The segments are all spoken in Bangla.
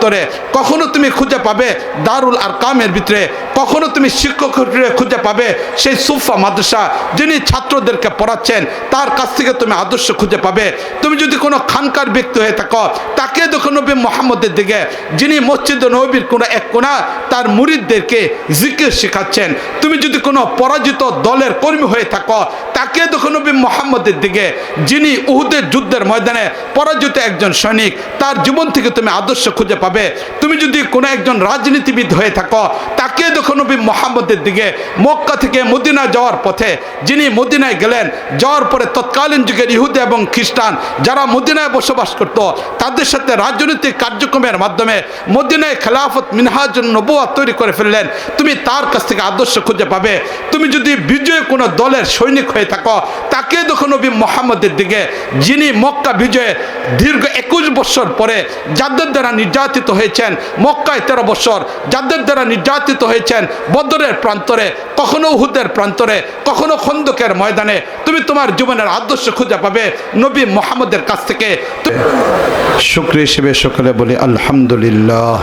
ভিতরে, কখনো তুমি খুঁজে পাবে দারুল আরকামের ভিতরে, কখনো তুমি শিক্ষক খুঁজে পাবে সেই সুফা মাদ্রাসা যিনি ছাত্রদেরকে পড়াচ্ছেন, তার কাছ থেকে তুমি আদর্শ খুঁজে পাবে। তুমি যদি কোনো খানকার ব্যক্তি হয়ে থাকো, তাকে দেখো নবী মুহাম্মদের দিকে, যিনি মসজিদ নবীর কোনো এক কোণা তার মুরিদদেরকে জিকির শেখাচ্ছেন। তুমি যদি কোনো পরাজিত দলের কর্মী হয়ে থাকো, তাকে দেখো নবী মুহাম্মদের দিকে, যিনি উহুদের যুদ্ধের ময়দানে পরাজিত একজন সৈনিক, তার জীবন থেকে তুমি আদর্শ খুঁজে পাবে। তুমি যদি কোনো একজন রাজনীতিবিদ হয়ে থাকো, তাকে দেখো নবী মুহাম্মদের দিকে, মক্কা থেকে মদিনা যাওয়ার পথে যিনি মদিনায় গেলেন, যাওয়ার পরে তৎকালীন যুগের ইহুদি এবং খ্রিস্টান যারা মদিনায় বসবাস করত, তাদের সাথে রাজনৈতিক কার্যক্রমের মাধ্যমে মদিনায় খেলাফত মিনহাজুন নবুওয়াত তৈরি করে ফেললেন। তুমি তার কাছ থেকে আদর্শ খুঁজে পাবে। তুমি যদি বিজয় কোনো দলের সৈনিক হয়ে থাকো, তাকে দেখো নবী মুহাম্মদের দিকে, যিনি মক্কা বিজয়ে দীর্ঘ 21 বছর পরে যাদের দ্বারা নির্যাতিত হয়েছেন, মক্কায় 13 বছর যাদের দ্বারা নির্যাতিত হয়েছেন, বদরের প্রান্তরে, কখনো উহুদের প্রান্তরে, কখনো খন্দকের ময়দানে, তুমি তোমার জীবনের আদর্শ খুঁজে পাবে নবী মুহাম্মদের কাছ থেকে। শুকরিয়া হিসেবে সকলে বলি আলহামদুলিল্লাহ।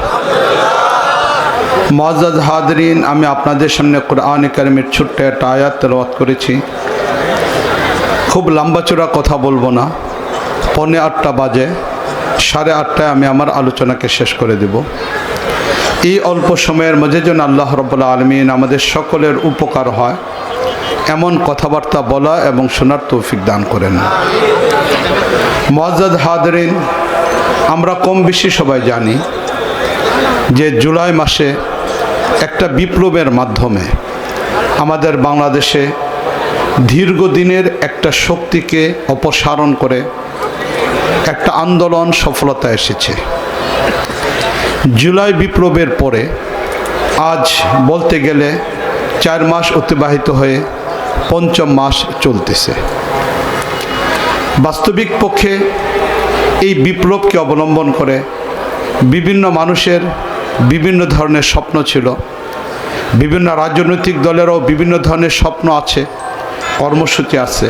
মুআজ্জাজ হাজরিন, আমি আপনাদের সামনে কোরআন কারীমের ছোট্ট একটা আয়াত তেলাওয়াত করেছি। খুব লম্বাচড়া কথা বলবো না, 7:45 বাজে, 8:30টায় আমি আমার আলোচনাকে শেষ করে দেব। এই অল্প সময়ের মধ্যে যেন আল্লাহ রাব্বুল আলামিন আমাদের সকলের উপকার হয় এমন কথাবার্তা বলা এবং শোনার তৌফিক দান করেন। মুআজ্জাজ হাজরিন, আমরা কম বেশি সবাই জানি যে জুলাই মাসে একটা বিপ্লবের মাধ্যমে আমাদের বাংলাদেশে দীর্ঘদিনের একটা শক্তিকে অপসারণ করে একটা আন্দোলন সফলতা এসেছে। জুলাই বিপ্লবের পরে আজ বলতে গেলে 4 মাস অতিবাহিত হয়ে 5ম মাস চলতেছে। বাস্তবিক পক্ষে এই বিপ্লবকে অবলম্বন করে বিভিন্ন মানুষের বিভিন্ন ধরনের স্বপ্ন ছিল, বিভিন্ন রাজনৈতিক দলেরও বিভিন্ন ধরনের স্বপ্ন আছে, কর্মসূচি আছে।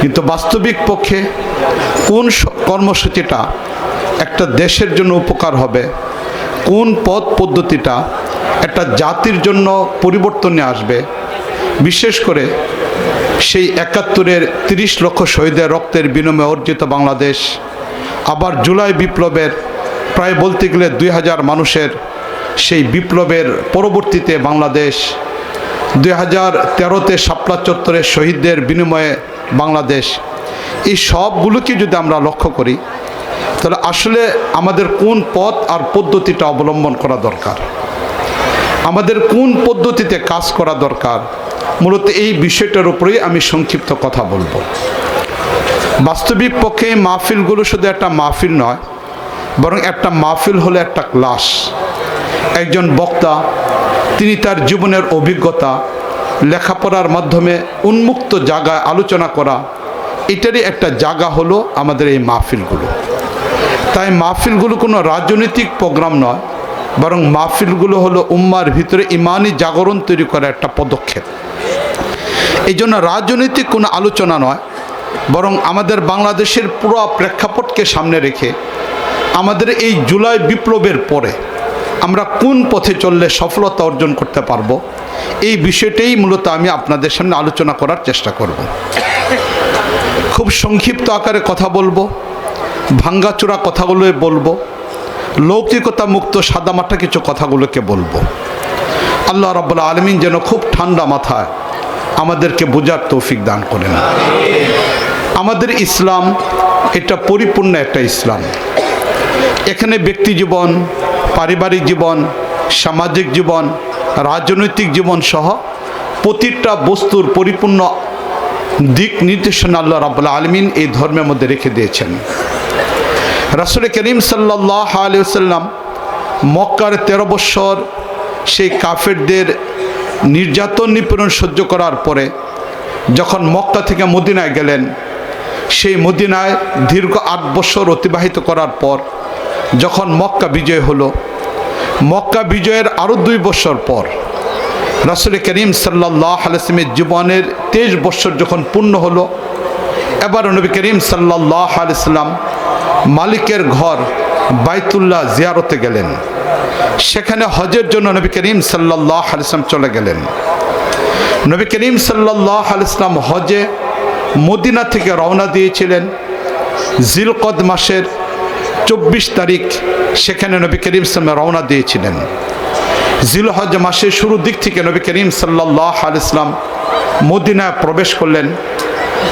কিন্তু বাস্তবিক পক্ষে কোন কর্মসূচিটা একটা দেশের জন্য উপকার হবে, কোন পথ পদ্ধতিটা একটা জাতির জন্য পরিবর্তন নিয়ে আসবে, বিশেষ করে সেই 71-এর 30 লক্ষ শহীদের রক্তের বিনিময়ে অর্জিত বাংলাদেশ, আবার জুলাই বিপ্লবের প্রায় বলতে গেলে 2000 মানুষের সেই বিপ্লবের পরবর্তীতে বাংলাদেশ, 2013-তে শাপলা চত্বরের শহীদদের বিনিময়ে বাংলাদেশ, এই সবগুলোকে যদি আমরা লক্ষ্য করি, তাহলে আসলে আমাদের কোন পথ আর পদ্ধতিটা অবলম্বন করা দরকার, আমাদের কোন পদ্ধতিতে কাজ করা দরকার, মূলত এই বিষয়টার উপরেই আমি সংক্ষিপ্ত কথা বলবো। বাস্তবিক পক্ষে মাহফিলগুলো শুধু একটা মাহফিল নয়, বরং একটা মাহফিল হলো একটা ক্লাস। একজন বক্তা তিনি তার জীবনের অভিজ্ঞতা লেখাপড়ার মাধ্যমে উন্মুক্ত জায়গায় আলোচনা করা, এটারই একটা জায়গা হলো আমাদের এই মাহফিলগুলো। তাই মাহফিলগুলো কোনো রাজনৈতিক প্রোগ্রাম নয়, বরং মাহফিলগুলো হলো উম্মার ভিতরে ইমানি জাগরণ তৈরি করার একটা পদক্ষেপ। এই জন্য রাজনৈতিক কোনো আলোচনা নয়, বরং আমাদের বাংলাদেশের পুরো প্রেক্ষাপটকে সামনে রেখে আমাদের এই জুলাই বিপ্লবের পরে আমরা কোন পথে চললে সফলতা অর্জন করতে পারবো, এই বিষয়টাই মূলত আমি আপনাদের সামনে আলোচনা করার চেষ্টা করব। খুব সংক্ষিপ্ত আকারে কথা বলবো, ভাঙ্গাচোরা কথাগুলোই বলবো, লৌকিকতা মুক্ত সাদামাটা কিছু কথাগুলোকে বলবো। আল্লাহ রাব্বুল আলামিন যেন খুব ঠান্ডা মাথায় আমাদেরকে বোঝার তৌফিক দান করেন। আমাদের ইসলাম এটা পরিপূর্ণ একটা ইসলাম। এখানে ব্যক্তি জীবন, পারিবারিক জীবন, সামাজিক জীবন, রাজনৈতিক জীবন সহ প্রতিটা বস্তুর পরিপূর্ণ দিক নির্দেশনা আল্লাহ রাব্বুল আলামিন এই ধর্মের মধ্যে রেখে দিয়েছেন। রাসূল করিম সাল্লাল্লাহু আলাইহি ওয়াসাল্লাম মক্কার 13 বছর সেই কাফেরদের নির্যাতন নিপীড়ন সহ্য করার পরে যখন মক্কা থেকে মদিনায় গেলেন, সেই মদিনায় দীর্ঘ 8 বছর অতিবাহিত করার পর যখন মক্কা বিজয় হলো, মক্কা বিজয়ের আরও 2 বছর পর রাসূল করিম সাল্লাল্লাহু আলাইহি ওয়াসাল্লামের জীবনের 23 বছর যখন পূর্ণ হলো, এবার নবী করিম সাল্লাল্লাহু আলাইহি ওয়াসাল্লাম মালিকের ঘর বাইতুল্লাহ জিয়ারতে গেলেন। সেখানে হজের জন্য নবী করিম সাল্লাল্লাহু আলাইহি ওয়াসাল্লাম চলে গেলেন। নবী করিম সাল্লাল্লাহু আলাইহি ওয়াসাল্লাম হজে মদিনা থেকে রওনা দিয়েছিলেন জিলকদ মাসের 24 তারিখ। সেখানে নবী করিম সাল্লাল্লাহু রওনা দিয়েছিলেন। জিলহজ মাসের শুরুর দিক থেকে নবী করিম সাল্লাল্লাহু আলাইহি ওয়াসাল্লাম মদিনায় প্রবেশ করলেন।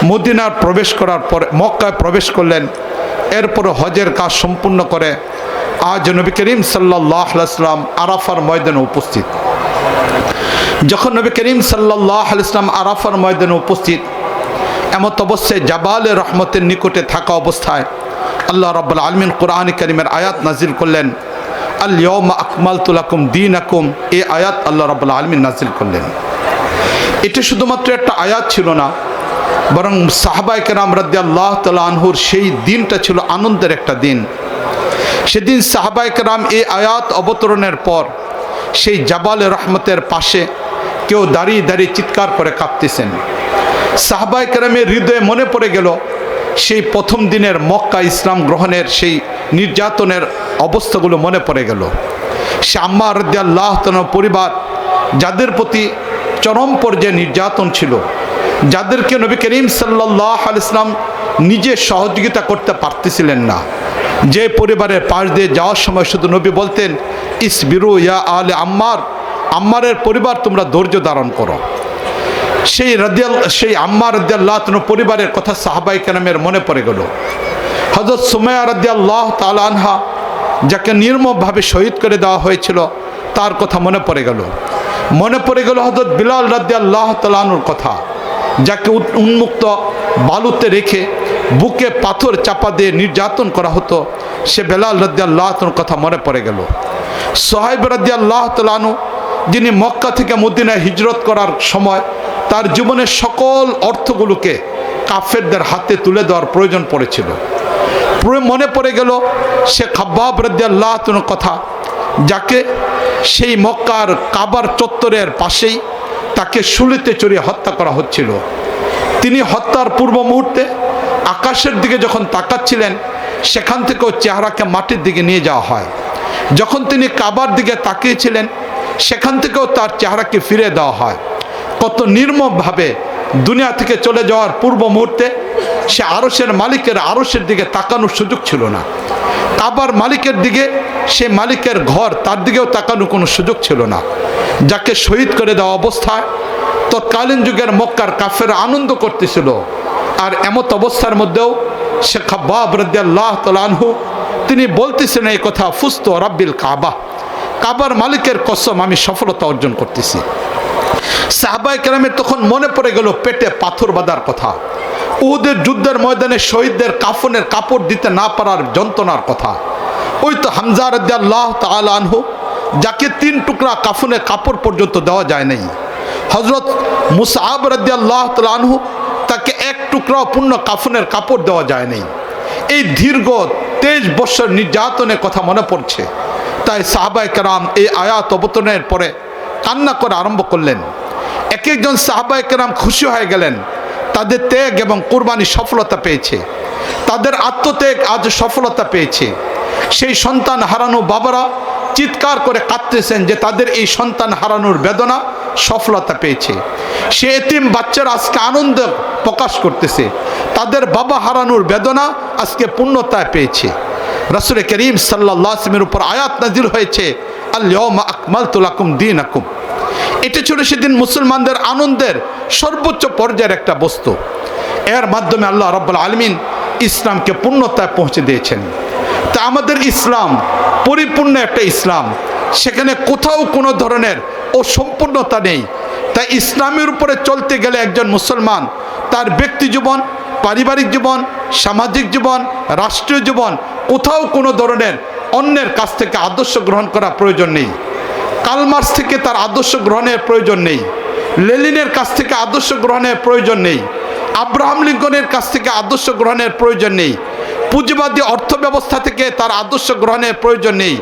মদিনার প্রবেশ করার পরে মক্কায় প্রবেশ করলেন। এরপর হজের কাজ সম্পূর্ণ করে আজ নবী করিম সাল্লাল্লাহু আলাইহি ওয়াসাল্লাম আরাফার ময়দানে উপস্থিত। যখন নবী করিম সাল্লাল্লাহু আলাইহি ওয়াসাল্লাম আরাফার ময়দানে উপস্থিত, এমত অবস্থায় জাবালে রহমতের নিকটে থাকা অবস্থায় আল্লাহ রাব্বুল আলামিন কোরআন কারীমের আয়াত নাজিল করলেন, আল ইয়াউমা আকমালতু লাকুম দীনাকুম। এই আয়াত আল্লাহ রাব্বুল আলামিন নাজিল করলেন। এটা শুধুমাত্র একটা আয়াত ছিল না, বরং সাহাবায়ে কেরাম রাদিয়াল্লাহু তাআলা আনহুর সেই দিনটা ছিল আনন্দের একটা দিন। সেদিন সাহাবায়ে কেরাম এই আয়াত অবতরণের পর সেই জাবালে রহমতের পাশে কেউ দাঁড়িয়ে দাঁড়িয়ে চিৎকার করে কাঁদতেছেন। সাহাবায়ে কেরামের হৃদয়ে মনে পড়ে গেল সেই প্রথম দিনের মক্কা ইসলাম গ্রহণের সেই নির্যাতনের অবস্থাগুলো মনে পড়ে গেল। সে আম্মার রাদিয়াল্লাহু তাআলা পরিবার যাদের প্রতি চরম পর্যায়ে নির্যাতন ছিল, যাদেরকে নবী করিম সাল্লাল্লাহু আলাইহি ওয়াসাল্লাম নিজে সহযোগিতা করতে পারতেছিলেন না, যে পরিবারের পাশ দিয়ে যাওয়ার সময় শুধু নবী বলতেন, ইসবিরু ইয়া আলে আম্মার, আম্মারের পরিবার তোমরা ধৈর্য ধারণ করো। সেই আম্মার রাদিয়াল্লাহু তাআলা পরিবারের কথা সাহাবায়ে কেরামের মনে পড়ে গেল। হযরত সুমাইয়া রাদিয়াল্লাহু তাআলা আনহা, যাকে নির্মমভাবে শহীদ করে দেওয়া হয়েছিল, তার কথা মনে পড়ে গেল। মনে পড়ে গেল হযরত বিলাল রাদিয়াল্লাহু তাআলা আনহুর কথা, যাকে উন্মুক্ত বালুতে রেখে বুকে পাথর চাপা দিয়ে নির্যাতন করা হতো। সে বিলাল রাদিয়াল্লাহু তাআলার কথা মনে পড়ে গেল। সুহাইব রাদিয়াল্লাহু তাআলা আনহু, যিনি মক্কা থেকে মদিনায় হিজরত করার সময় তার জীবনের সকল অর্থগুলোকে কাফেরদের হাতে তুলে দেওয়ার প্রয়োজন পড়েছিল। মনে পড়ে গেল সে খাব্বাব রাদিয়াল্লাহু তাআলার কথা, যাকে সেই মক্কার কাবার চত্বরের পাশেই তাকে শুলিতে চড়িয়ে হত্যা করা হচ্ছিল। তিনি হত্যার পূর্ব মুহূর্তে আকাশের দিকে যখন তাকাচ্ছিলেন, সেখান থেকেও চেহারাকে মাটির দিকে নিয়ে যাওয়া হয়। যখন তিনি কাবার দিকে তাকিয়েছিলেন, সেখান থেকেও তার চেহারাকে ফিরে দেওয়া হয়। কত নির্মমভাবে দুনিয়া থেকে চলে যাওয়ার পূর্ব মুহূর্তে সে আরশের মালিকের আরশের দিকে তাকানোর সুযোগ ছিল না। কাবার মালিকের দিকে, সে মালিকের ঘর, তার দিকেও তাকানোর কোনো সুযোগ ছিল না। যাকে শহীদ করে দেওয়া অবস্থায় তৎকালীন যুগের মক্কার কাফেররা আনন্দ করতেছিল। আর এমত অবস্থার মধ্যেও সে খাব্বাব রাদিয়াল্লাহু তাআলা আনহু তিনি বলতেছেন এই কথা, ফুস্তু রাব্বিল কাবা, কাবার মালিকের কসম আমি সফলতা অর্জন করতেছি। সাহাবায়ে কেরামের তখন মনে পড়ে গেল পেটে পাথর বাঁধার কথা, উহুদের যুদ্ধের ময়দানে শহীদদের কাফনের কাপড় দিতে না পারার যন্ত্রণার কথা। ওই তো হামজা রাদিয়াল্লাহু তাআলা আনহু, যাকে 3 টুকরা কাফনের কাপড় পর্যন্ত দেওয়া যায় নাই। হযরত মুসআব রাদিয়াল্লাহু তাআলা আনহু, তাকে 1 টুকরাও পূর্ণ কাফনের কাপড় দেওয়া যায় নাই। এই দীর্ঘ 23 বছর নির্যাতনের কথা মনে পড়ছে। তাই সাহাবায়ে কেরাম এই আয়াত অবতরণের পরে কান্না করে আরম্ভ করলেন। এক একজন সাহাবায়ে কেরাম খুশি হয়ে গেলেন, তাদের ত্যাগ এবং কুরবানি সফলতা পেয়েছে, তাদের আত্মত্যাগ আজ সফলতা পেয়েছে। সেই সন্তান হারানো বাবারা চিৎকার করে কাঁদতেছেন যে তাদের এই সন্তান হারানোর বেদনা সফলতা পেয়েছে। সে এতিম বাচ্চারা আজকে আনন্দ প্রকাশ করতেছে, তাদের বাবা হারানোর বেদনা আজকে পূর্ণতায় পেয়েছে। রাসূল করিম সাল্লাল্লাহু আলাইহি ওয়াসাল্লামের উপর আয়াত নাজিল হয়েছে, আল ইয়াউমা আকমালতু লাকুম দীনাকুম। এটা ছিল সেদিন মুসলমানদের আনন্দের সর্বোচ্চ পর্যায়ের একটা বস্তু। এর মাধ্যমে আল্লাহ রাব্বুল আলামিন ইসলামকে পূর্ণতায় পৌঁছে দিয়েছেন। তা আমাদের ইসলাম পরিপূর্ণ একটা ইসলাম, সেখানে কোথাও কোনো ধরনের অসম্পূর্ণতা নেই। তাই ইসলামের উপরে চলতে গেলে একজন মুসলমান তার ব্যক্তি জীবন, পারিবারিক জীবন, সামাজিক জীবন, রাষ্ট্রীয় জীবন, কোথাও কোনো ধরনের অন্যের কাছ থেকে আদর্শ গ্রহণ করা প্রয়োজন নেই। কার্ল মার্কস থেকে তার আদর্শ গ্রহণের প্রয়োজন নেই, লেনিনের কাছ থেকে আদর্শ গ্রহণের প্রয়োজন নেই, আব্রাহাম লিঙ্কনের কাছ থেকে আদর্শ গ্রহণের প্রয়োজন নেই, পুঁজিবাদী অর্থ ব্যবস্থা থেকে তার আদর্শ গ্রহণের প্রয়োজন নেই।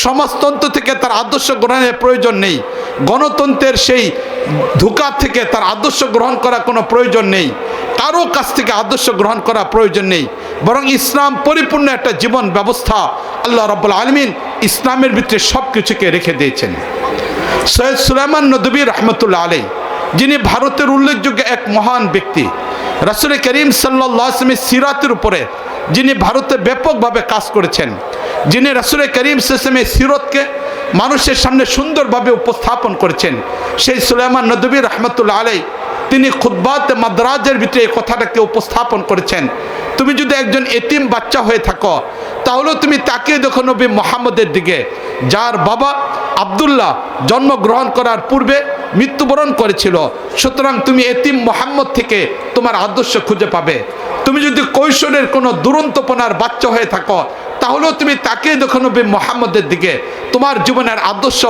সমাজতন্ত্র থেকে তার আদর্শ গ্রহণের প্রয়োজন নেই, গণতন্ত্রের সেই ধোঁকা থেকে তার আদর্শ গ্রহণ করা কোনো প্রয়োজন নেই, কারো কাছ থেকে আদর্শ গ্রহণ করা প্রয়োজন নেই। বরং ইসলাম পরিপূর্ণ একটা জীবন ব্যবস্থা আল্লাহ রাব্বুল আলামিন ইসলামের ভিতরে সব কিছুকে রেখে দিয়েছেন। সৈয়দ সুলাইমান নদভী রহমতুল্লাহ আলাইহি, যিনি ভারতের উল্লেখযোগ্য এক মহান ব্যক্তি, রাসূল করিম সাল্লাল্লাহু আলাইহি ওয়াসাল্লামের সিরাতের উপরে যিনি ভারতে ব্যাপকভাবে কাজ করেছেন, যিনি রাসূল করিম সাল্লাল্লাহু আলাইহি ওয়াসাল্লামের সিরাতকে মানুষের সামনে সুন্দরভাবে উপস্থাপন করেছেন, সেই সুলাইমান নদভী রহমতুল্লাহ আলাইহি তিনি খুতবাত মাদ্রাজের ভিতরে এই কথাটাকে উপস্থাপন করেছেন। তুমি যদি একজন এতিম বাচ্চা হয়ে থাকো, তাহলেও তুমি তাকিয়ে দেখো নবী মুহাম্মদের দিকে, যার বাবা আব্দুল্লাহ জন্মগ্রহণ করার পূর্বে মৃত্যুবরণ করেছিল। সুতরাং তুমি এতিম মুহাম্মদ থেকে তোমার আদর্শ খুঁজে পাবে। তুমি যদি কৈশোরের কোনো দুরন্তপনার বাচ্চা হয়ে থাকো, তাহলেও তুমি তাকিয়ে দেখো নবী মুহাম্মদের দিকে, তোমার জীবনের আদর্শ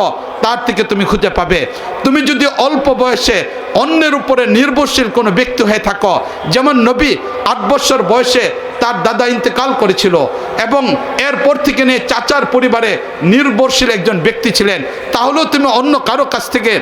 তার থেকে তুমি খুঁজে পাবে। তুমি যদি অল্প বয়সে অন্যের উপরে নির্ভরশীল কোনো ব্যক্তি হয়ে থাকো, যেমন নবী 8 বছর বয়সে তার দাদা ইন্তেকাল করেছিল এবং এরপর থেকে নিয়ে চাচার পরিবারে নির্ভরশীল একজন ব্যক্তি ছিলেন, তাহলেও তুমি অন্য কারো কাছ থেকে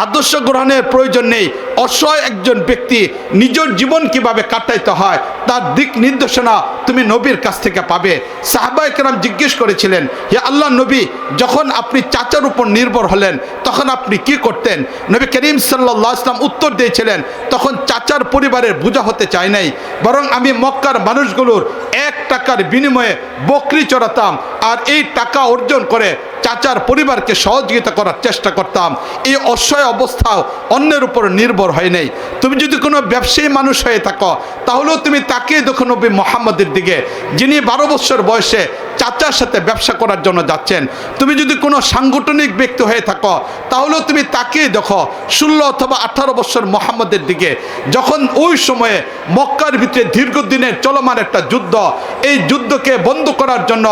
আদর্শ গ্রহণের প্রয়োজন নেই। অসহায় একজন ব্যক্তি নিজের জীবন কিভাবে কাটাইতে হয় তার দিক নির্দেশনা তুমি নবীর কাছ থেকে পাবে। সাহাবায়ে কেরাম জিজ্ঞেস করেছিলেন, হে আল্লাহ নবী, যখন আপনি চাচার উপর নির্ভর হলেন তখন আপনি কি করতেন? নবী করিম সাল্লাল্লাহু আলাইহি ওয়াসাল্লাম উত্তর দিয়েছিলেন, তখন চাচার পরিবারের বোঝা হতে চাই নাই, বরং আমি মক্কার মানুষগুলোর 1 টাকার বিনিময়ে বকরি চড়াতাম আর এই টাকা অর্জন করে চাচার পরিবারকে সহযোগিতা করার চেষ্টা করতাম। এই অসহায় অবস্থাও অন্যের উপর নির্ভর হয় নাই। তুমি যদি কোনো ব্যবসায়ী মানুষ হয়ে থাকো, তাহলেও তুমি তাকিয়ে দেখো নবী মুহাম্মদের দিকে, যিনি 12 বছর বয়সে চাচার সাথে ব্যবসা করার জন্য যাচ্ছেন। তুমি যদি কোনো সাংগঠনিক ব্যক্তি হয়ে থাকো, তাহলেও তুমি তাকিয়ে দেখো 16 অথবা 18 বছর মুহাম্মদের দিকে, যখন ওই সময়ে মক্কার ভিতরে দীর্ঘদিনের চলমান একটা যুদ্ধ, এই যুদ্ধকে বন্ধ করার জন্য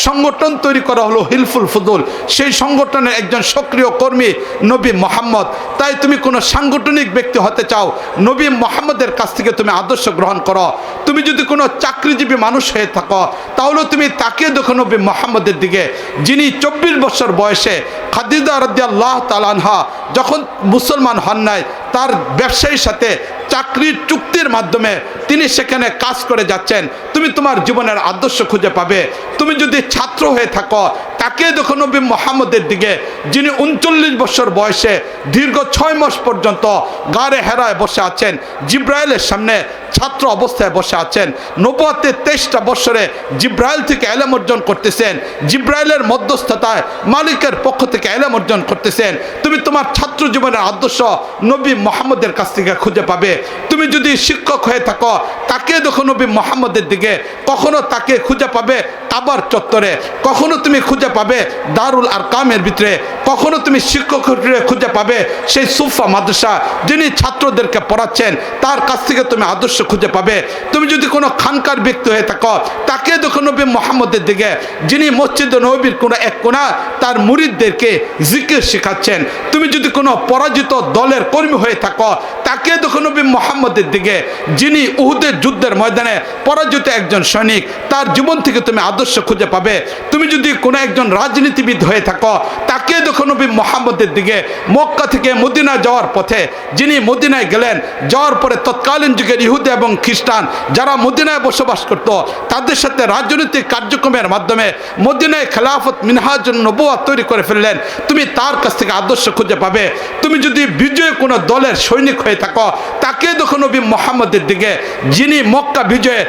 সংগঠন তৈরি করা হলো হিলফুল ফুজুল। সেই সংগঠনের একজন সক্রিয় কর্মী নবী মুহাম্মদ। তাই তুমি কোনো সাংগঠনিক ব্যক্তি হতে চাও, নবী মুহাম্মদের কাছ থেকে তুমি আদর্শ গ্রহণ করো। তুমি যদি কোনো চাকরিজীবী মানুষ হয়ে থাকো, তাহলেও তুমি তাকিয়ে দেখো নবী মুহাম্মদের দিকে, যিনি 24 বছর বয়সে খাদিজা রাদিয়াল্লাহু তাআলা আনহা যখন মুসলমান হন নাই, তার ব্যবসায়ীর সাথে চাকরির চুক্তির মাধ্যমে তিনি সেখানে কাজ করে যাচ্ছেন। তুমি তোমার জীবনের আদর্শ খুঁজে পাবে। তুমি যদি ছাত্র হয়ে থাকো, তাকে দেখো নবী মুহাম্মদের দিকে, যিনি 39 বছর বয়সে দীর্ঘ 6 মাস পর্যন্ত গারে হেরায় বসে আছেন, জিব্রাইলের সামনে ছাত্র অবস্থায় বসে আছেন। নবুয়তের 23টা বছরে জিব্রাইল থেকে ইলম অর্জন করতেছেন, জিব্রাইলের মধ্যস্থতায় মালিকের পক্ষ থেকে ইলম অর্জন করতেছেন। তুমি তোমার ছাত্র জীবনের আদর্শ নবী মুহাম্মদের কাছ থেকে খুঁজে পাবে। তুমি যদি শিক্ষক হয়ে থাকো, তাকে দেখো নবী মুহাম্মদের দিকে, কখনো তাকে খুঁজে পাবে কাবার চত্বরে, কখনো তুমি খুঁজে পাবে দারুল আরকামের ভিতরে, কখনো তুমি শিক্ষক খুঁজে পাবে সেই সুফা মাদ্রাসা, যিনি ছাত্রদেরকে পড়াচ্ছেন, তার কাছ থেকে তুমি আদর্শ খুঁজে পাবে। তুমি যদি কোনো খানকার ব্যক্তি হয়ে থাকো, তাকে দেখো নবী মুহাম্মদের দিকে, যিনি মসজিদে নববীর কোনো এক কোণা তার মুরিদদেরকে জিকির শেখাচ্ছেন। তুমি যদি কোনো পরাজিত দলের কর্মী হয়ে থাকো, তাকে দেখো নবী মুহাম্মদের দিকে, যিনি উহুদের যুদ্ধের ময়দানে পরাজিত একজন সৈনিক, তার জীবন থেকে তুমি আদর্শ খুঁজে পাবে। তুমি যদি কোনো একজন রাজনীতিবিদ হয়ে থাকো, তাকে দেখো নবী মুহাম্মদের দিকে, মক্কা থেকে মদিনা যাওয়ার পথে যিনি মদিনায় গেলেন, যাওয়ার পরে তৎকালীন যুগের ইহুদি এবং খ্রিস্টান যারা মদিনায় বসবাস করত, তাদের সাথে রাজনৈতিক কার্যক্রমের মাধ্যমে মদিনায় খেলাফত মিনহাজুন নবুওয়াত তৈরি করে ফেললেন। তুমি তার কাছ থেকে আদর্শ খুঁজে পাবে। তুমি যদি বিজয় কোনো দলের সৈনিক হয়ে থাকো, তাকে দেখো নবী মুহাম্মদের দিকে, যিনি মক্কা বিজয়ে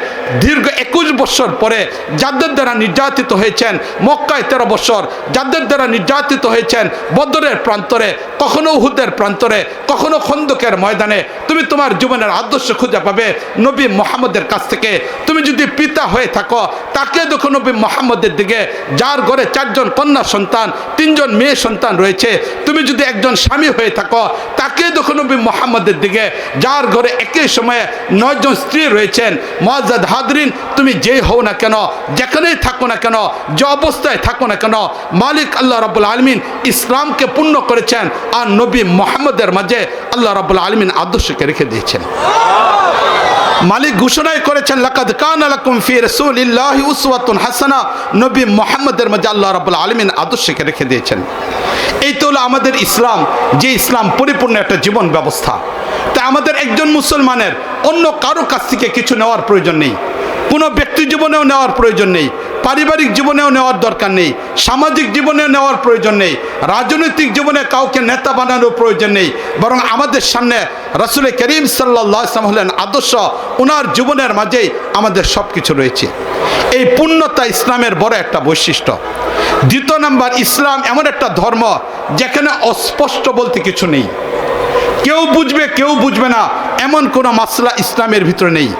দীর্ঘ 21 বছর পরে যাদের দ্বারা নির্যাতিত হয়েছেন, মক্কায় 13 বছর যাদের দ্বারা নির্যাতিত হয়েছেন, বদরের প্রান্তরে, কখনো উহুদের প্রান্তরে, কখনো খন্দকের ময়দানে, তুমি তোমার জীবনের আদর্শ খুঁজে পাবে নবী মুহাম্মদের কাছ থেকে। তুমি যদি পিতা হয়ে থাকো, তাকে দেখো নবী মুহাম্মদের দিকে, যার ঘরে 4 জন কন্যা সন্তান, 3 জন মেয়ে সন্তান রয়েছে। তুমি যদি একজন স্বামী হয়ে থাকো, তাকে দেখো নবী মুহাম্মদের দিকে, যার ঘরে একই সময়ে 9 জন স্ত্রী রয়েছেন। মুআজ্জাদ হাদরিন, তুমি যেই হও না কেন, যেখানেই থাকো না কেন, যে অবস্থায় থাকো না কেন, মালিক আল্লাহ রাব্বুল আলামিন ইসলামকে পূর্ণ করেছেন আর নবী মুহাম্মদের মাঝে আল্লাহ রাব্বুল আলামিন আদর্শকে রেখে দিয়েছেন। মালিক ঘোষণাই করেছেন, লাকাদ কানা লাকুম ফি রাসূলিল্লাহি উসওয়াতুন হাসানা। নবী মুহাম্মদের মধ্যে আল্লাহ রাব্বুল আলামিন আদর্শকে রেখে দিয়েছেন। এই তো হলো আমাদের ইসলাম, যে ইসলাম পরিপূর্ণ একটা জীবন ব্যবস্থা। তাই আমাদের একজন মুসলমানের অন্য কারো কাছ থেকে কিছু নেওয়ার প্রয়োজন নেই, কোনো ব্যক্তি জীবনেও নেওয়ার প্রয়োজন নেই, পারিবারিক জীবনেও নেওয়ার দরকার নেই, সামাজিক জীবনেও নেওয়ার প্রয়োজন নেই, রাজনৈতিক জীবনে কাউকে নেতা বানানোর প্রয়োজন নেই। বরং আমাদের সামনে রাসূল করিম সাল্লাল্লাহু আলাইহি ওয়াসাল্লাম হলেন আদর্শ, ওনার জীবনের মাঝেই আমাদের সব কিছু রয়েছে। এই পূর্ণতা ইসলামের বড় একটা বৈশিষ্ট্য। দ্বিতীয় নাম্বার, ইসলাম এমন একটা ধর্ম যেখানে অস্পষ্ট বলতে কিছু নেই। কেউ বুঝবে কেউ বুঝবে না এমন কোনো মাসলা ইসলামের ভিতরে নেই।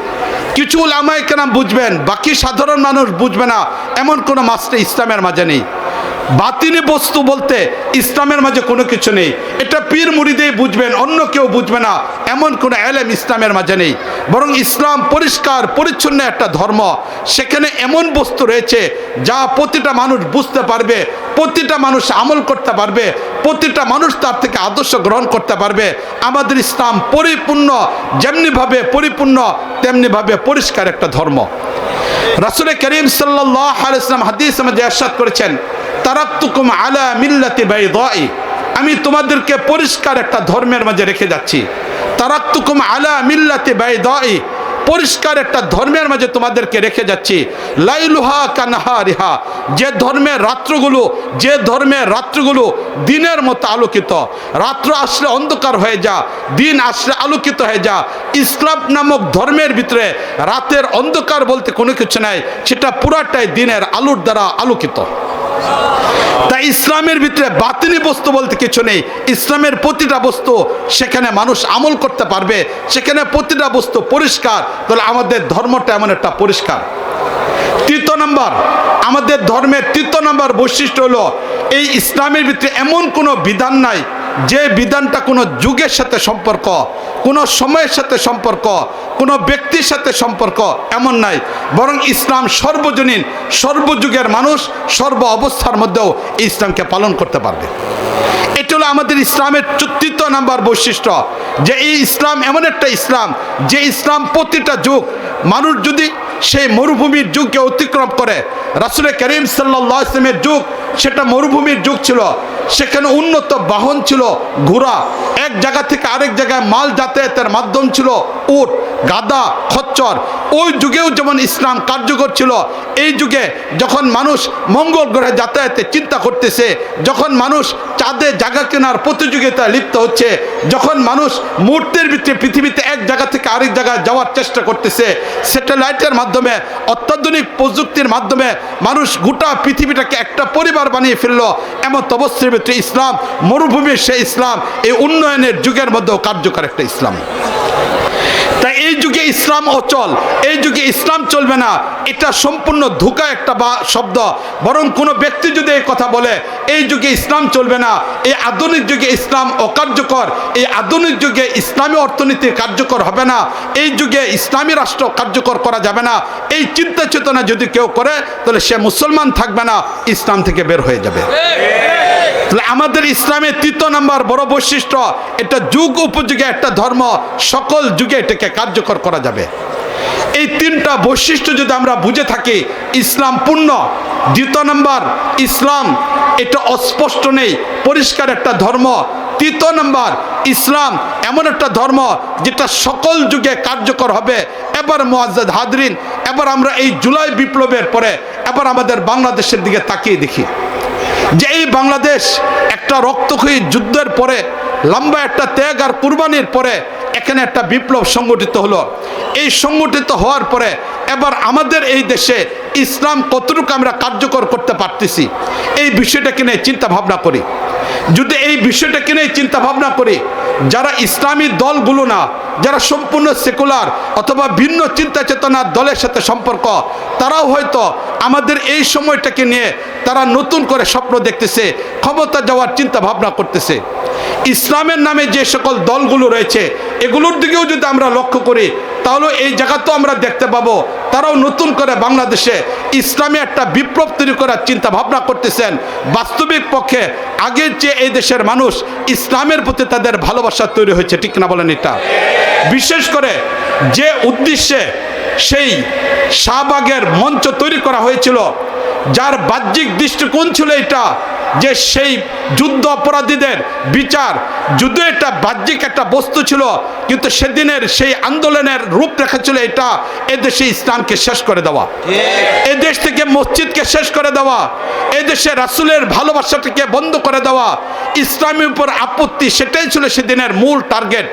কিছু উলামায়ে কেরাম বুঝবেন, বাকি সাধারণ মানুষ বুঝবে না এমন কোনো মাসলা ইসলামের মাঝে নেই। বাতিনি বস্তু বলতে ইসলামের মাঝে কোনো কিছু নেই। এটা পীর মুরিদেই বুঝবেন, অন্য কেউ বুঝবে না এমন কোনো এলেম ইসলামের মাঝে নেই। বরং ইসলাম পরিষ্কার পরিচ্ছন্ন একটা ধর্ম। সেখানে এমন বস্তু রয়েছে যা প্রতিটা মানুষ বুঝতে পারবে, প্রতিটা মানুষ আমল করতে পারবে, প্রতিটা মানুষ তার থেকে আদর্শ গ্রহণ করতে পারবে। আমাদের ইসলাম পরিপূর্ণ, যেমনিভাবে পরিপূর্ণ তেমনিভাবে পরিষ্কার একটা ধর্ম। রাসূল করিম সাল্লাল্লাহু আলাইহি ওয়াসাল্লাম হাদিসে মধ্যে ইরশাদ করেছেন, তারাকতুকুম আলা মিল্লাতি বাইদাই, আমি তোমাদেরকে পরিষ্কার একটা ধর্মের মাঝে রেখে যাচ্ছি। তারাকতুকুম আলা মিল্লাতি বাইদাই, পরিষ্কার একটা ধর্মের মাঝে তোমাদেরকে রেখে যাচ্ছি। লাইলুহা কানাহারিহা, যে ধর্মের রাত্রগুলো দিনের মতো আলোকিত। রাত্র আসলে অন্ধকার হয়ে যা, দিন আসলে আলোকিত হয়ে যা। ইসলাম নামক ধর্মের ভিতরে রাতের অন্ধকার বলতে কোনো কিছু নাই, সেটা পুরাটাই দিনের আলোর দ্বারা আলোকিত। তাই ইসলামের ভিতরে বাতিনি বস্তু বলতে কিছু নেই। ইসলামের প্রতিটা বস্তু সেখানে মানুষ আমল করতে পারবে, সেখানে প্রতিটা বস্তু পরিষ্কার। তাহলে আমাদের ধর্মটা এমন একটা পরিষ্কার। তৃতীয় নাম্বার, আমাদের ধর্মের তৃতীয় নাম্বার বৈশিষ্ট্য হলো এই ইসলামের ভিতরে এমন কোনো বিধান নাই যে বিধানটা কোনো যুগের সাথে সম্পর্ক, কোনো সময়ের সাথে সম্পর্ক, কোনো ব্যক্তির সাথে সম্পর্ক, এমন নাই। বরং ইসলাম সর্বজনীন, সর্বযুগের মানুষ সর্ব অবস্থার মধ্যেও এই ইসলামকে পালন করতে পারবে। এটা হলো আমাদের ইসলামের তৃতীয় নাম্বার বৈশিষ্ট্য, যে এই ইসলাম এমন একটা ইসলাম যে ইসলাম প্রতিটা যুগ, মানুষ যদি সেই মরুভূমির যুগকে অতিক্রম করে, রাসূল করিম সাল্লাল্লাহু আলাইহি ওয়াসাল্লামের যুগ সেটা মরুভূমির যুগ ছিল। সেখানে উন্নত বাহন ছিল ঘোড়া, এক জায়গা থেকে আরেক জায়গায় মাল যাতায়াতের মাধ্যম ছিল উট, গাধা, খচ্চর। ওই যুগেও যেমন ইসলাম কার্যকর ছিল, এই যুগে যখন মানুষ মঙ্গল গ্রহে যাতায়াতে চিন্তা করতেছে, যখন মানুষ চাঁদে জায়গা কেনার প্রতিযোগিতায় লিপ্ত হচ্ছে, যখন মানুষ মুহূর্তের ভিতরে পৃথিবীতে এক জায়গা থেকে আরেক জায়গায় যাওয়ার চেষ্টা করতেছে, স্যাটেলাইটের মাধ্যমে, অত্যাধুনিক প্রযুক্তির মাধ্যমে মানুষ গোটা পৃথিবীটাকে একটা পরিবার বানিয়ে ফেললো, এমন অবস্থার ভিতরে ইসলাম মরুভূমির সেই ইসলাম এই উন্নয়নের যুগের মধ্যেও কার্যকর একটা ইসলাম। তাই এই যুগে ইসলাম অচল, এই যুগে ইসলাম চলবে না, এটা সম্পূর্ণ ধোঁকা একটা শব্দ। বরং কোনো ব্যক্তি যদি এই কথা বলে এই যুগে ইসলাম চলবে না, এই আধুনিক যুগে ইসলাম অকার্যকর, এই আধুনিক যুগে ইসলামী অর্থনীতি কার্যকর হবে না, এই যুগে ইসলামী রাষ্ট্র কার্যকর করা যাবে না, এই চিন্তা চেতনা যদি কেউ করে তাহলে সে মুসলমান থাকবে না, ইসলাম থেকে বের হয়ে যাবে। তাহলে আমাদের ইসলামের তৃতীয় নাম্বার বড় বৈশিষ্ট্য, এটা যুগ উপযোগী একটা ধর্ম, সকল যুগে এটাকে কার্যকর করা যাবে। এই তিনটা বৈশিষ্ট্য যদি আমরা বুঝে থাকি, ইসলাম পূর্ণ। দ্বিতীয় নাম্বার, ইসলাম এটা অস্পষ্ট নেই, পরিষ্কার একটা ধর্ম। তৃতীয় নাম্বার, ইসলাম এমন একটা ধর্ম যেটা সকল যুগে কার্যকর হবে। এবার মুআজ্জাদ হাজরিন, এবার আমরা এই জুলাই বিপ্লবের পরে এবার আমাদের বাংলাদেশের দিকে তাকিয়ে দেখি যে এই বাংলাদেশ একটা রক্তক্ষয়ী যুদ্ধের পরে, লম্বা একটা ত্যাগ আর কুরবানির পরে এখানে একটা বিপ্লব সংগঠিত হলো। এই সংগঠিত হওয়ার পরে এবার আমাদের এই দেশে ইসলাম কতটুকু আমরা কার্যকর করতে পারতেছি, এই বিষয়টাকে নিয়ে চিন্তা ভাবনা করি। যদি এই বিষয়টাকে নিয়ে চিন্তা ভাবনা করি, যারা ইসলামী দলগুলো না, যারা সম্পূর্ণ সেকুলার অথবা ভিন্ন চিন্তা চেতনার দলের সাথে সম্পর্ক, তারাও হয়তো আমাদের এই সময়টাকে নিয়ে তারা নতুন করে স্বপ্ন দেখতেছে, ক্ষমতা যাওয়ার চিন্তা ভাবনা করতেছে। ইসলামের নামে যে সকল দলগুলো রয়েছে এগুলোর দিকেও যদি আমরা লক্ষ্য করি, তাহলে এই জায়গাতেও আমরা দেখতে পাবো তারাও নতুন করে বাংলাদেশে ইসলামী একটা বিপ্লব তৈরি করার চিন্তা ভাবনা করতেছেন। বাস্তবিক পক্ষে আগের চেয়ে এই দেশের মানুষ ইসলামের প্রতি তাদের ভালোবাসা তৈরি হয়েছে, ঠিক না বলেন? এটা বিশেষ করে যে উদ্দেশ্যে সেই শাহবাগের মঞ্চ তৈরি করা হয়েছিল, যার বাহ্যিক দৃষ্টিকোণ ছিল এটা যে সেই যুদ্ধ অপরাধীদের বিচার, যুদ্ধ একটা বাহ্যিক একটা বস্তু ছিল, কিন্তু সেদিনের সেই আন্দোলনের রূপরেখা ছিল এটা এদেশে ইসলামকে শেষ করে দেওয়া, এদেশ থেকে মসজিদকে শেষ করে দেওয়া, এদেশে রাসূলের ভালোবাসাটাকে বন্ধ করে দেওয়া, ইসলামের উপর আপত্তি, সেটাই ছিল সেদিনের মূল টার্গেট।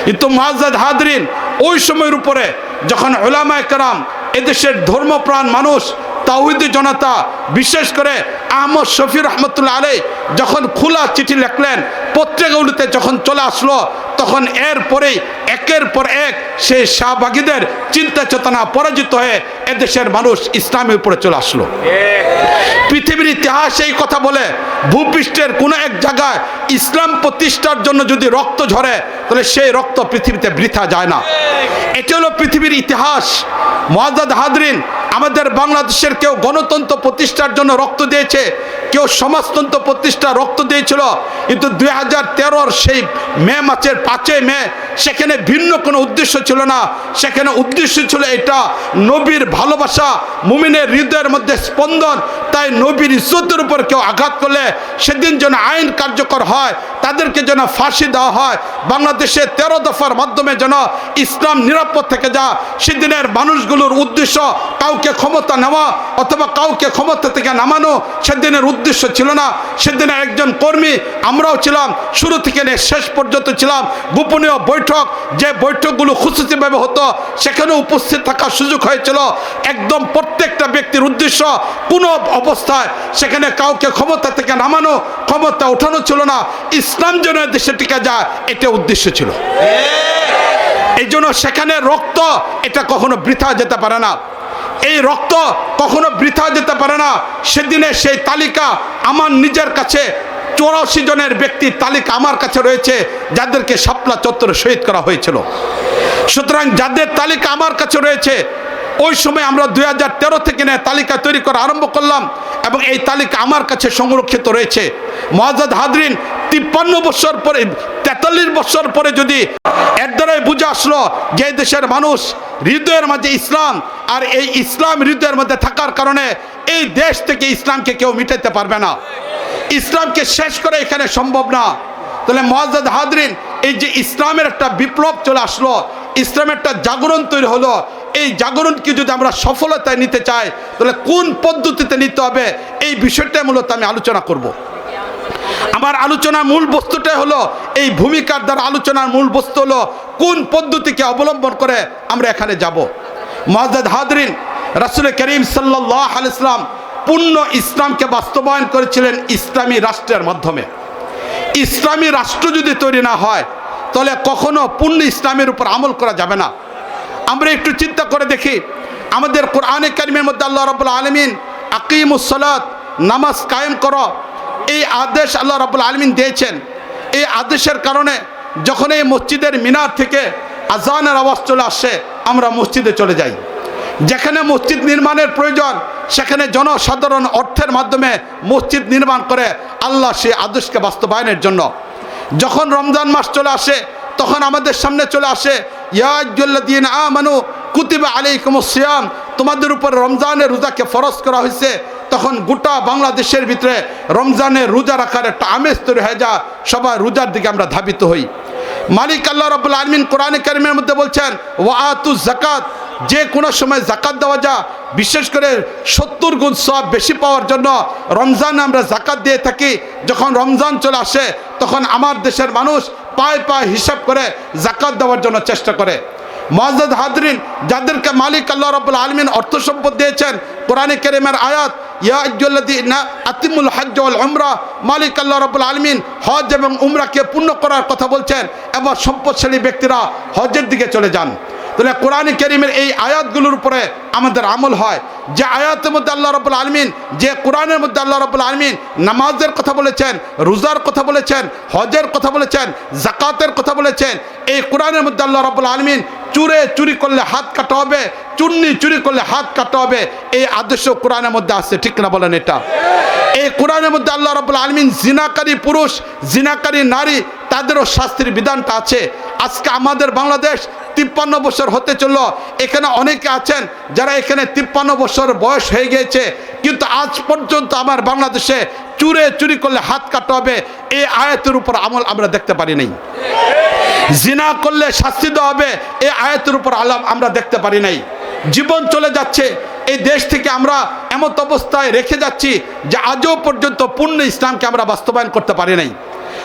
কিন্তু মুআজ্জাজ হাজরিন, ওই সময়ের উপরে যখন উলামায়ে কেরাম, এদেশের ধর্মপ্রাণ মানুষ, তাওহীদি জনতা, বিশেষ করে আহমদ শফি রহমতুল্লাহ আলাইহি যখন খোলা চিঠি লিখলেন, পত্রিকাগুলিতে যখন চলে আসলো, তখন এরপরেই একের পর এক সেই শাহবাগীদের চিন্তা চেতনা পরাজিত হয়ে এদেশের মানুষ ইসলামের উপরে চলে আসলো। পৃথিবীর ইতিহাস এই কথা বলে, ভূপৃষ্ঠের কোনো এক জায়গায় ইসলাম প্রতিষ্ঠার জন্য যদি রক্ত ঝরে, তাহলে সেই রক্ত পৃথিবীতে বৃথা যায় না। এটা হলো পৃথিবীর ইতিহাস। মুআজ্জাজ হাজরিন, আমাদের বাংলাদেশের কেউ গণতন্ত্র প্রতিষ্ঠার জন্য রক্ত দিয়েছে, কেউ সমাজতন্ত্র প্রতিষ্ঠা রক্ত দিয়েছিল, কিন্তু 2013 সেই মে মাসের 5 মে সেখানে ভিন্ন কোনো উদ্দেশ্য ছিল না। সেখানে উদ্দেশ্য ছিল এটা নবীর ভালোবাসা, মুমিনের হৃদয়ের মধ্যে স্পন্দন। তাই নবীর ইজ্জতের উপর কেউ আঘাত করলে সেদিন যেন আইন কার্যকর হয়, তাদেরকে যেন ফাঁসি দেওয়া হয়, বাংলাদেশে 13 দফার মাধ্যমে যেন ইসলাম নিরাপদ থেকে যা। সেদিনের মানুষগুলোর উদ্দেশ্য কাউকে ক্ষমতা নেওয়া অথবা কাউকে ক্ষমতা থেকে নামানো সেদিনের উদ্দেশ্য ছিল না। সেদিনের একজন কর্মী আমরাও ছিলাম, শুরু থেকে নিয়ে শেষ পর্যন্ত ছিলাম। গোপনীয় বৈঠক, যে বৈঠকগুলো খুশুসিভাবে হতো, সেখানে উপস্থিত থাকার সুযোগ হয়েছিল। একদম প্রত্যেকটা ব্যক্তির উদ্দেশ্য কোনো অবস্থায় সেখানে কাউকে ক্ষমতা থেকে নামানো, ক্ষমতা ওঠানো ছিল না, ইসলাম যেন দেশে টিকে যায়, এটা উদ্দেশ্য ছিল। এই জন্য সেখানে রক্ত এটা কখনো বৃথা যেতে পারে না, এই রক্ত কখনো বৃথা যেতে পারে না। সেদিনে সেই তালিকা আমার নিজের কাছে 84 জনের ব্যক্তির তালিকা আমার কাছে রয়েছে, যাদেরকে শাপলা চত্বরে শহীদ করা হয়েছিল। সুতরাং যাদের তালিকা আমার কাছে রয়েছে, ওই সময় আমরা 2013 থেকে নিয়ে তালিকা তৈরি করা আরম্ভ করলাম এবং এই তালিকা আমার কাছে সংরক্ষিত রয়েছে। মুআজ্জাজ হাজরিন, 53 বছর পরে, 43 বছর পরে যদি এর দ্বারাই বুঝে আসলো যে দেশের মানুষ হৃদয়ের মাঝে ইসলাম, আর এই ইসলাম হৃদয়ের মধ্যে থাকার কারণে এই দেশ থেকে ইসলামকে কেউ মিটাতে পারবে না, ইসলামকে শেষ করে এখানে সম্ভব না। তাহলে মুআজ্জাজ হাজরিন, এই যে ইসলামের একটা বিপ্লব চলে আসলো, ইসলামের একটা জাগরণ তৈরি হলো, এই জাগরণকে যদি আমরা সফলতায় নিতে চাই, তাহলে কোন পদ্ধতিতে নিতে হবে, এই বিষয়টা মূলত আমি আলোচনা করব। আমার আলোচনার মূল বস্তুটাই হলো, এই ভূমিকার দ্বারা আলোচনার মূল বস্তু হলো কোন পদ্ধতিকে অবলম্বন করে আমরা এখানে যাব। মুআজ্জাজ হাজরিন, রাসূল করিম সাল্লাল্লাহু আলাইহি ওয়াসাল্লাম পূর্ণ ইসলামকে বাস্তবায়ন করেছিলেন ইসলামী রাষ্ট্রের মাধ্যমে। ইসলামী রাষ্ট্র যদি তৈরি না হয়, তাহলে কখনো পূর্ণ ইসলামের উপর আমল করা যাবে না। আমরা একটু চিন্তা করে দেখি, আমাদের কোরআনে কারিমের মধ্যে আল্লাহ রাব্বুল আলামিন আকিমুস সালাত, নামাজ কায়েম করো, এই আদেশ আল্লাহ রাব্বুল আলামিন দিয়েছেন। এই আদেশের কারণে যখন এই মসজিদের মিনার থেকে আজানের আওয়াজ চলে আসে, আমরা মসজিদে চলে যাই। যেখানে মসজিদ নির্মাণের প্রয়োজন, সেখানে জনসাধারণ অর্থের মাধ্যমে মসজিদ নির্মাণ করে আল্লাহ সেই আদেশকে বাস্তবায়নের জন্য। যখন রমজান মাস চলে আসে, তখন আমাদের সামনে চলে আসে ইয়া আইয়ুহাল্লাযীনা আমানু কুতিবা আলাইকুমুস সিয়াম, তোমাদের উপর রমজানের রোজাকে ফরজ করা হয়েছে। তখন গোটা বাংলাদেশের ভিতরে রমজানের রোজা রাখার একটা আমেজ তৈরি হয়ে যায়, সবাই রোজার দিকে আমরা ধাবিত হই। মালিক আল্লাহ রাব্বুল আলামিন কোরআনে কারিমের মধ্যে বলছেন ওয়া আতুজ যাকাত, যে কোনো সময় জাকাত দেওয়া যায়, বিশেষ করে 70 গুণ সওয়াব বেশি পাওয়ার জন্য রমজানে আমরা জাকাত দিয়ে থাকি। যখন রমজান চলে আসে, তখন আমার দেশের মানুষ পায়ে পায়ে হিসাব করে জাকাত দেওয়ার জন্য চেষ্টা করে। মুআজ্জাজ হাজরিন, যাদেরকে মালিক আল্লাহ রাব্বুল আলামিন অর্থ সম্পদ দিয়েছেন, কোরআনে কারিমের আয়াত ইয়া আইয়ুহাল্লাযীনা আতিমুল হজ্জ ওয়াল উমরা, মালিক আল্লাহ রাব্বুল আলামিন হজ এবং উমরাকে পূর্ণ করার কথা বলছেন, এবং সম্পদশালী ব্যক্তিরা হজের দিকে চলে যান। তাহলে কোরআনে কারিমের এই আয়াতগুলোর উপরে আমাদের আমল হয়। যে আয়াতের মধ্যে আল্লাহ রাব্বুল আলামিন, যে কোরআনের মধ্যে আল্লাহ রাব্বুল আলামিন নামাজের কথা বলেছেন, রোজার কথা বলেছেন, হজের কথা বলেছেন, যাকাতের কথা বলেছেন, এই কোরআনের মধ্যে আল্লাহ রাব্বুল আলামিন চুরি করলে হাত কাটা হবে, চুন্নি চুরি করলে হাত কাটা হবে, এই আদেশ কোরআনের মধ্যে আছে, ঠিক না বলেন? এটা এই কোরআনের মধ্যে আল্লাহ রাব্বুল আলামিন জিনাকারী পুরুষ, জিনাকারী নারী, তাদেরও শাস্তির বিধানটা আছে। আজকে আমাদের বাংলাদেশ 53 বছর হতে চললো। এখানে অনেকে আছেন যারা এখানে 53 বছর বয়স হয়ে গিয়েছে, কিন্তু আজ পর্যন্ত আমার বাংলাদেশে চুরি করলে হাত কাটা হবে এই আয়াতের উপর আমল আমরা দেখতে পারি নাই। জিনা করলে শাস্তি দেওয়া হবে এই আয়াতের উপর আলাপ আমরা দেখতে পারি নাই। জীবন চলে যাচ্ছে, এই দেশ থেকে আমরা এমত অবস্থায় রেখে যাচ্ছি যে আজও পর্যন্ত পূর্ণ ইসলামকে আমরা বাস্তবায়ন করতে পারি নাই।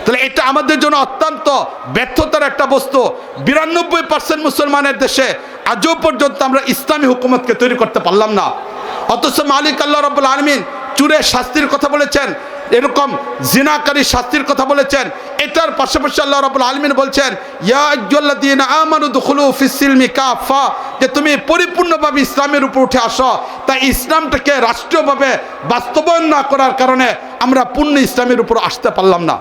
তাহলে এটা আমাদের জন্য অত্যন্ত ব্যর্থতার একটা বস্তু। 92% মুসলমানের দেশে আজও পর্যন্ত আমরা ইসলামী হুকুমতকে তৈরি করতে পারলাম না। অথচ মালিক আল্লাহ রাব্বুল আলামিন চুরের শাস্তির কথা বলেছেন, এরকম জিনাকারী শাস্তির কথা বলেছেন। এটার পাশাপাশি আল্লাহ রাব্বুল আলামিন বলছেন, ইয়া আইয়ুহাল্লাযীনা আমানু দুখুলু ফিস-সিলমি কাফা, যে তুমি পরিপূর্ণভাবে ইসলামের উপর উঠে আসো। তাই ইসলামটাকে রাষ্ট্রীয়ভাবে বাস্তবায়ন না করার কারণে আমরা পূর্ণ ইসলামের উপর আসতে পারলাম না।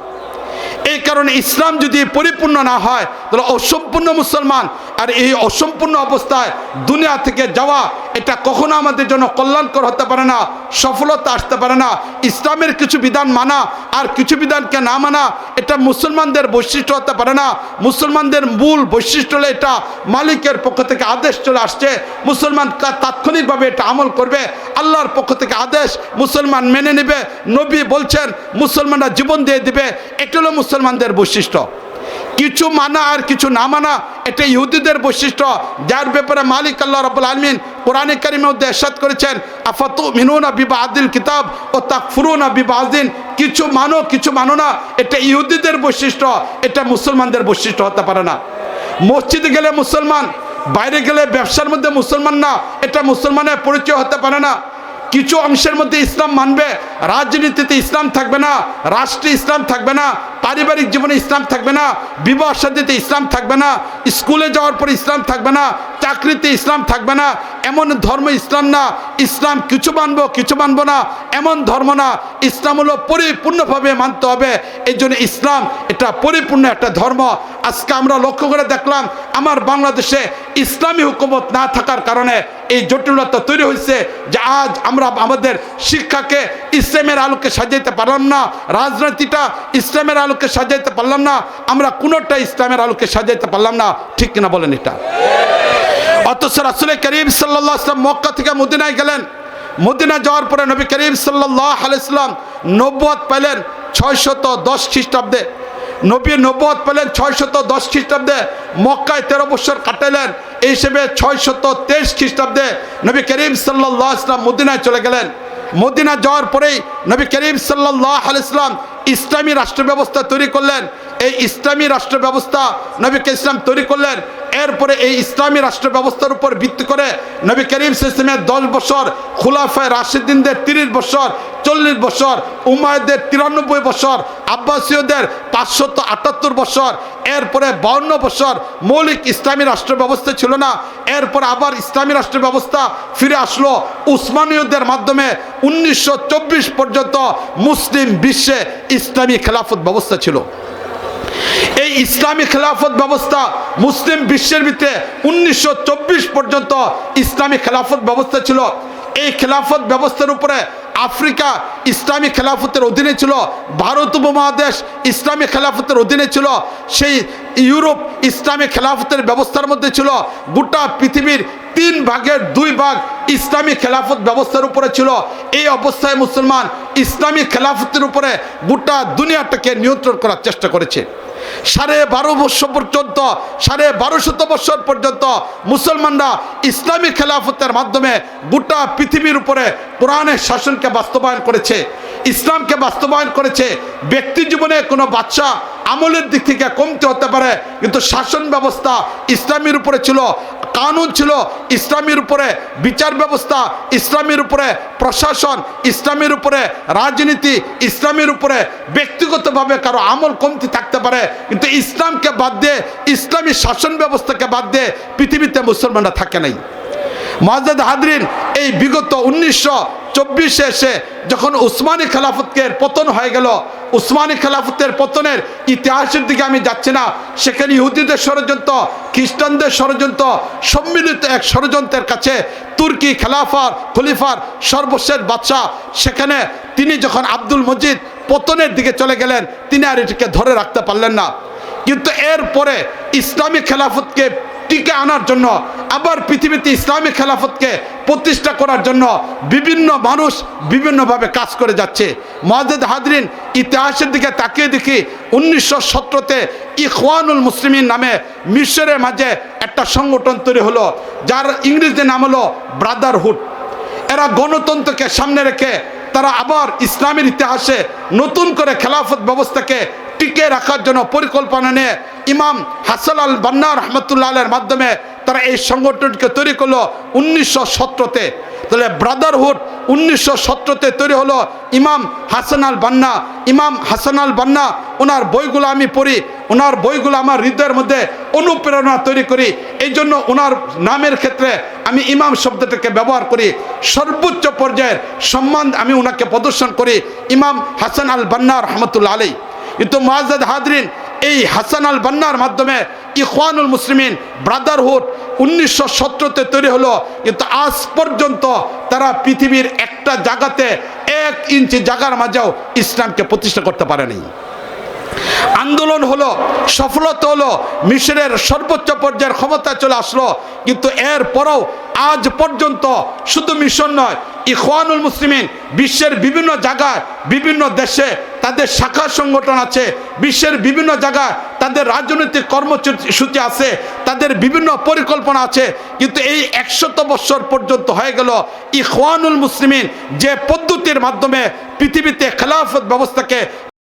এই কারণে ইসলাম যদি পরিপূর্ণ না হয় তাহলে অসম্পূর্ণ মুসলমান, আর এই অসম্পূর্ণ অবস্থায় দুনিয়া থেকে যাওয়া এটা কখনো আমাদের জন্য কল্যাণকর হতে পারে না, সফলতা আসতে পারে না। ইসলামের কিছু বিধান মানা আর কিছু বিধানকে না মানা এটা মুসলমানদের বৈশিষ্ট্য হতে পারে না। মুসলমানদের মূল বৈশিষ্ট্য হলে এটা মালিকের পক্ষ থেকে আদেশ চলে আসছে, মুসলমান তাৎক্ষণিকভাবে এটা আমল করবে। আল্লাহর পক্ষ থেকে আদেশ মুসলমান মেনে নেবে, নবী বলছেন মুসলমানরা জীবন দিয়ে দিবে। এটা হলো মুসলমানদের বৈশিষ্ট্য। কিছু মানা আর কিছু না মানা এটা ইহুদিদের বৈশিষ্ট্য, যার ব্যাপারে মালিক আল্লাহ রাব্বুল আলামিন কোরআনে কারিমের মধ্যে ইরশাদ করেছেন, আফাতুমিনুনা বিবাদিল কিতাব ও তাকফুরুনা বিবাদিন, কিছু মানো কিছু মানো না, এটা ইহুদিদের বৈশিষ্ট্য, এটা মুসলমানদের বৈশিষ্ট্য হতে পারে না। মসজিদে গেলে মুসলমান, বাইরে গেলে ব্যবসার মধ্যে মুসলমান না, এটা মুসলমানের পরিচয় হতে পারে না। কিছু অংশের মধ্যে ইসলাম মানবে, রাজনীতিতে ইসলাম থাকবে না, রাষ্ট্রে ইসলাম থাকবে না, পারিবারিক জীবনে ইসলাম থাকবে না, বিবাহ শাদীতে ইসলাম থাকবে না, স্কুলে যাওয়ার পর ইসলাম থাকবে না, চাকরিতে ইসলাম থাকবে না, এমন ধর্ম ইসলাম না। ইসলাম কিছু মানবো কিছু মানবো না এমন ধর্ম না। ইসলাম হলো পরিপূর্ণভাবে মানতে হবে। এই জন্য ইসলাম এটা পরিপূর্ণ একটা ধর্ম। আজকে আমরা লক্ষ্য করে দেখলাম আমার বাংলাদেশে ইসলামী হুকুমত না থাকার কারণে এই জটিলতা তৈরি হয়েছে যে আজ আমরা আমাদের শিক্ষাকে ইসলামের আলোকে সাজাইতে পারলাম না, রাজনীতিটা ইসলামের আলোকে সাজাইতে পারলাম না, আমরা কোনোটা ইসলামের আলোকে সাজাইতে পারলাম না। ঠিক কিনা বলেন এটা? অথচ রাসূল করিম সাল্লাল্লাহু আলাইহি ওয়াসাল্লাম মক্কা থেকে মদিনায় গেলেন। মদিনা যাওয়ার পরে নবী করিম সাল্লাল্লাহু আলাইহি ওয়াসাল্লাম নবুয়ত পেলেন 610 খ্রিস্টাব্দে। নবী নবুয়ত পেলেন 610 খ্রিস্টাব্দে, মক্কায় 13 বছর কাটালেন। এই হিসেবে 623 খ্রিস্টাব্দে নবী করিম সাল্লাল্লাহু আলাইহি ওয়াসাল্লাম মদিনায় চলে গেলেন। মদিনা যাওয়ার পরেই নবী করিম সাল্লাল্লাহু আলাইহি ওয়াসাল্লাম ইসলামী রাষ্ট্র ব্যবস্থা তৈরি করলেন। এই ইসলামী রাষ্ট্র ব্যবস্থা নবী ইসলাম তৈরি করলেন। এরপরে এই ইসলামী রাষ্ট্র ব্যবস্থার উপর ভিত্তি করে নবী করিম সাল্লাল্লাহু আলাইহি ওয়াসাল্লামের 10 বছর, খুলাফায়ে রাশিদিনদের 30 বছর, 40 বছর, উমাইয়াদের 93 বছর, আব্বাসীয়দের 578 বছর, এরপরে 52 বছর মৌলিক ইসলামী রাষ্ট্র ব্যবস্থা ছিল না। এরপর আবার ইসলামী রাষ্ট্র ব্যবস্থা ফিরে আসলো উসমানীয়দের মাধ্যমে। 1924 পর্যন্ত মুসলিম বিশ্বে ইসলামী খেলাফত ব্যবস্থা ছিল। এই ইসলামী খেলাফত ব্যবস্থা মুসলিম বিশ্বের ভিতরে 1924 পর্যন্ত ইসলামী খেলাফত ব্যবস্থা ছিল। এই খেলাফত ব্যবস্থার উপরে আফ্রিকা ইসলামী খেলাফতের অধীনে ছিল, ভারত উপমহাদেশ ইসলামী খেলাফতের অধীনে ছিল, সেই ইউরোপ ইসলামী খেলাফতের ব্যবস্থার মধ্যে ছিল। গোটা পৃথিবীর 3 ভাগের 2 ভাগ ইসলামী খেলাফত ব্যবস্থার উপরে ছিল। এই অবস্থায় মুসলমান ইসলামী খেলাফতের উপরে গোটা দুনিয়াটাকে নিয়ন্ত্রণ করার চেষ্টা করেছে। 12.5 বছর পর্যন্ত, 1250 বছর পর্যন্ত মুসলমানরা ইসলামী খেলাফতের মাধ্যমে গোটা পৃথিবীর উপরে কোরআনের শাসনকে বাস্তবায়ন করেছে, ইসলামকে বাস্তবায়ন করেছে। ব্যক্তি জীবনে কোনো বাদশা আমলের দিক থেকে কমতে হতে পারে, কিন্তু শাসন ব্যবস্থা ইসলামের উপরে ছিল, কানুন ছিল ইসলামের উপরে, বিচার ব্যবস্থা ইসলামের উপরে, প্রশাসন ইসলামের উপরে, রাজনীতি ইসলামের উপরে। ব্যক্তিগতভাবে কারো আমল কমতি থাকতে পারে, কিন্তু ইসলামকে বাদ দিয়ে, ইসলামী শাসন ব্যবস্থাকে বাদ দিয়ে পৃথিবীতে মুসলমানরা থাকে নাই। মুআজ্জাদ হাজরিন, এই বিগত 1924 এসে যখন উসমানী খেলাফতের পতন হয়ে গেল, উসমানী খেলাফতের পতনের ইতিহাসের দিকে আমি যাচ্ছি না, সেখানে ইহুদিদের ষড়যন্ত্র, খ্রিস্টানদের ষড়যন্ত্র, সম্মিলিত এক ষড়যন্ত্রের কাছে তুর্কি খলিফার সর্বশেষ বাদশাহ, সেখানে তিনি যখন আব্দুল মজিদ পতনের দিকে চলে গেলেন, তিনি আর এটিকে ধরে রাখতে পারলেন না। কিন্তু এরপরে ইসলামী খেলাফতকে টিকে আনার জন্য, আবার পৃথিবীতে ইসলামী খেলাফতকে প্রতিষ্ঠা করার জন্য বিভিন্ন মানুষ বিভিন্নভাবে কাজ করে যাচ্ছে। মুআজ্জাজ হাজরিন, ইতিহাসের দিকে তাকিয়ে দেখি 1917-তে ইখওয়ানুল মুসলিমিন নামে মিশরের মাঝে একটা সংগঠন তৈরি হলো, যার ইংরেজি নাম হলো ব্রাদারহুড। এরা গণতন্ত্রকে সামনে রেখে তারা আবার ইসলামের ইতিহাসে নতুন করে খেলাফত ব্যবস্থাকে টিকে রাখার জন্য পরিকল্পনা নিয়ে ইমাম হাসান আল বান্না রহমতুল্লাহ আলাইহির মাধ্যমে তারা এই সংগঠনকে তৈরি করলো 1917-তে। তাহলে ব্রাদারহুড 1917-তে তৈরি হলো ইমাম হাসান আল বান্না। ইমাম হাসান আল বান্না, ওনার বইগুলো আমি পড়ি, ওনার বইগুলো আমার হৃদয়ের মধ্যে অনুপ্রেরণা তৈরি করি। এই জন্য ওনার নামের ক্ষেত্রে আমি ইমাম শব্দটাকে ব্যবহার করি। সর্বোচ্চ পর্যায়ের সম্মান আমি ওনাকে প্রদর্শন করি, ইমাম হাসান আল বান্না রহমতুল্লাহ আলাইহি। কিন্তু মুআজ্জাজ হাজরিন, এই হাসান আল বান্নার মাধ্যমে ইখওয়ানুল মুসলিমিন ব্রাদারহুড 1917-তে তৈরি হলো, কিন্তু আজ পর্যন্ত তারা পৃথিবীর একটা জায়গাতে 1 ইঞ্চি জায়গার মাঝেও ইসলামকে প্রতিষ্ঠা করতে পারেনি। আন্দোলন হলো, সফলতা হলো, মিশরের সর্বোচ্চ পর্যায়ের ক্ষমতা চলে আসলো, কিন্তু এরপরও আজ পর্যন্ত শুধু মিশর নয়, ইখওয়ানুল মুসলিমিন বিশ্বের বিভিন্ন জায়গায় বিভিন্ন দেশে তাদের শাখা সংগঠন আছে, বিশ্বের বিভিন্ন জায়গায় তাদের রাজনৈতিক কর্মসূচি আছে, তাদের বিভিন্ন পরিকল্পনা আছে, কিন্তু এই 100 বছর পর্যন্ত হয়ে গেল ইখওয়ানুল মুসলিমিন যে পদ্ধতির মাধ্যমে পৃথিবীতে খেলাফত ব্যবস্থাকে